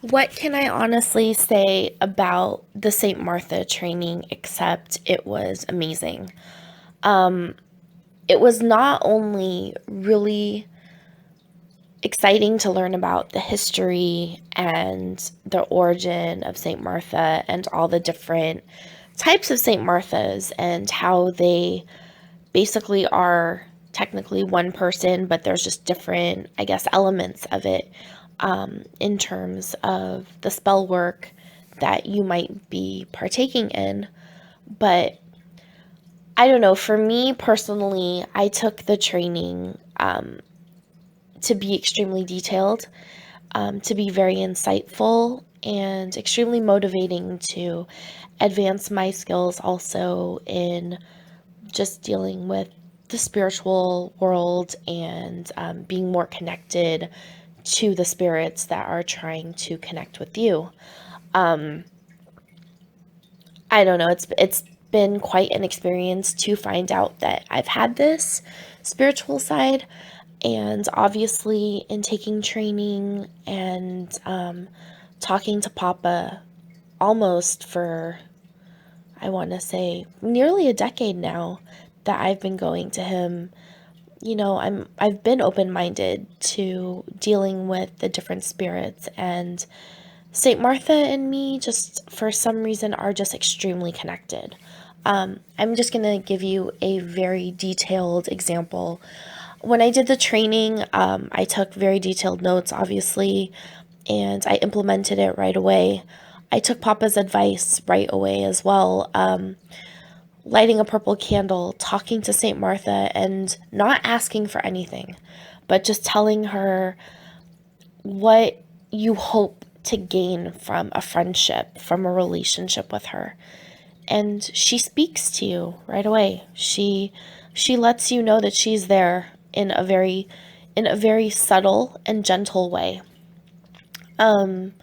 What can I honestly say about the St. Martha training except it was amazing? Um, it was not only really exciting to learn about the history and the origin of St. Martha and all the different types of St. Marthas and how they basically are technically one person, but there's just different, I guess, elements of it in terms of the spell work that you might be partaking in. But I don't know, for me personally, I took the training to be extremely detailed, to be very insightful, and extremely motivating to advance my skills also in just dealing with the spiritual world and being more connected to the spirits that are trying to connect with you. Um, I don't know. It's been quite an experience to find out that I've had this spiritual side, and obviously in taking training and talking to Papa almost for, I want to say, nearly a decade now that I've been going to him. I've been open-minded to dealing with the different spirits, and St. Martha and me just for some reason are just extremely connected. I'm just going to give you a very detailed example. When I did the training, I took very detailed notes, obviously, and I implemented it right away. I took Papa's advice right away as well. Lighting a purple candle, talking to St. Martha, and not asking for anything, but just telling her what you hope to gain from a friendship, from a relationship with her. And she speaks to you right away. She lets you know that she's there in a very subtle and gentle way. Um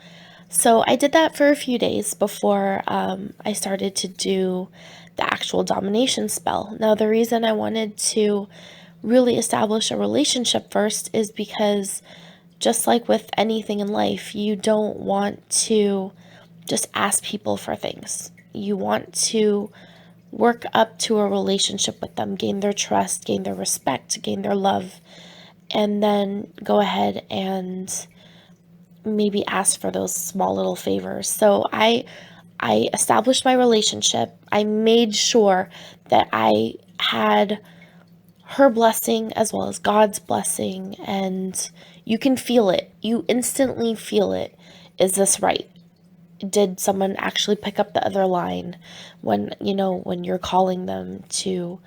so I did that for a few days before I started to do the actual domination spell. Now, the reason I wanted to really establish a relationship first is because, just like with anything in life, you don't want to just ask people for things. You want to work up to a relationship with them, gain their trust, gain their respect, gain their love, and then go ahead and maybe ask for those small little favors. So I established my relationship. I made sure that I had her blessing as well as God's blessing, and you can feel it. You instantly feel it. Is this right? Did someone actually pick up the other line when you're calling them to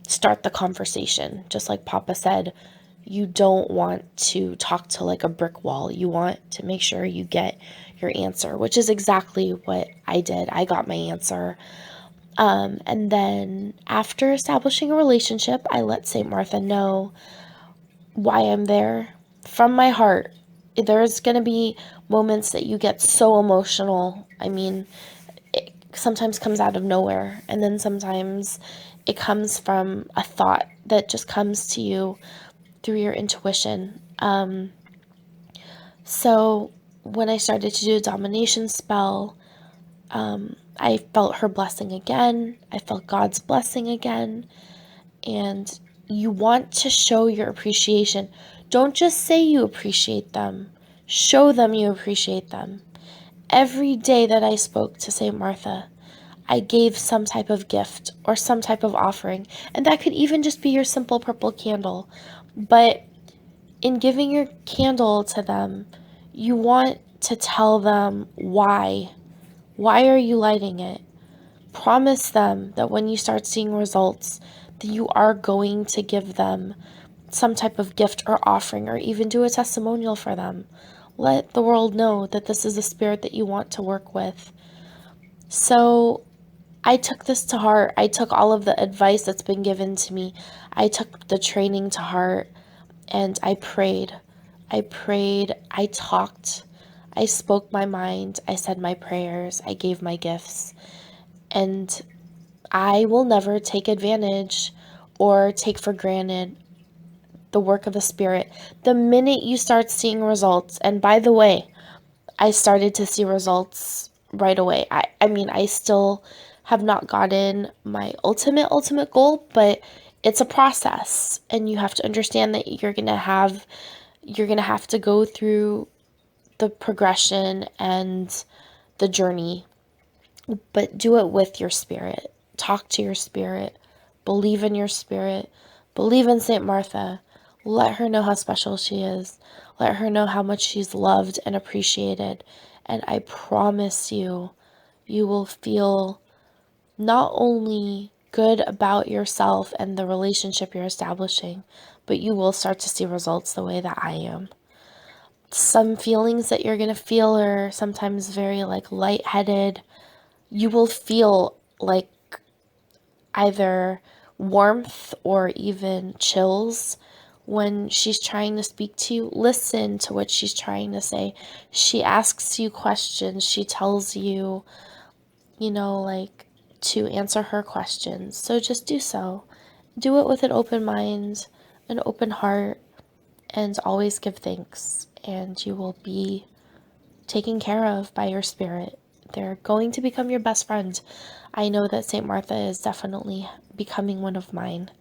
start the conversation? Just like Papa said, you don't want to talk to like a brick wall. You want to make sure you get your answer, which is exactly what I did. I got my answer. And then after establishing a relationship, I let St. Martha know why I'm there from my heart. There's going to be moments that you get so emotional. I mean, it sometimes comes out of nowhere, and then sometimes it comes from a thought that just comes to you through your intuition. So when I started to do a domination spell, I felt her blessing again. I felt God's blessing again. And you want to show your appreciation. Don't just say you appreciate them, show them you appreciate them. Every day that I spoke to St. Martha, I gave some type of gift or some type of offering. And that could even just be your simple purple candle. But in giving your candle to them, you want to tell them why. Why are you lighting it? Promise them that when you start seeing results, that you are going to give them some type of gift or offering, or even do a testimonial for them. Let the world know that this is a spirit that you want to work with. So I took this to heart. I took all of the advice that's been given to me. I took the training to heart, and I prayed. I talked. I spoke my mind. I said my prayers. I gave my gifts. And I will never take advantage or take for granted the work of the Spirit. The minute you start seeing results, and by the way, I started to see results right away. I mean, I still have not gotten my ultimate goal, but it's a process, and you have to understand that you're going to have to go through the progression and the journey, but do it with your spirit. Talk to your spirit. Believe in your spirit. Believe in St. Martha. Let her know how special she is. Let her know how much she's loved and appreciated. And I promise you, you will feel not only good about yourself and the relationship you're establishing, but you will start to see results the way that I am. Some feelings that you're going to feel are sometimes very like lightheaded. You will feel like either warmth or even chills when she's trying to speak to you. Listen to what she's trying to say. She asks you questions. She tells you, like to answer her questions. So just do so. Do it with an open mind, an open heart, and always give thanks. And you will be taken care of by your spirit. They're going to become your best friend. I know that St. Martha is definitely becoming one of mine.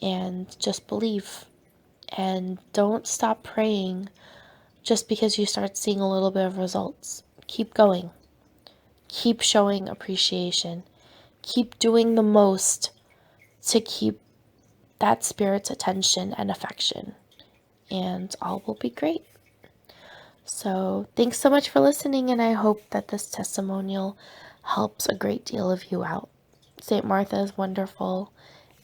And just believe. And don't stop praying just because you start seeing a little bit of results. Keep going. Keep showing appreciation. Keep doing the most to keep that spirit's attention and affection. And all will be great. So thanks so much for listening, and I hope that this testimonial helps a great deal of you out. St. Martha is wonderful,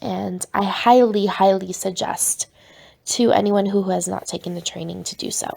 and I highly, highly suggest to anyone who has not taken the training to do so.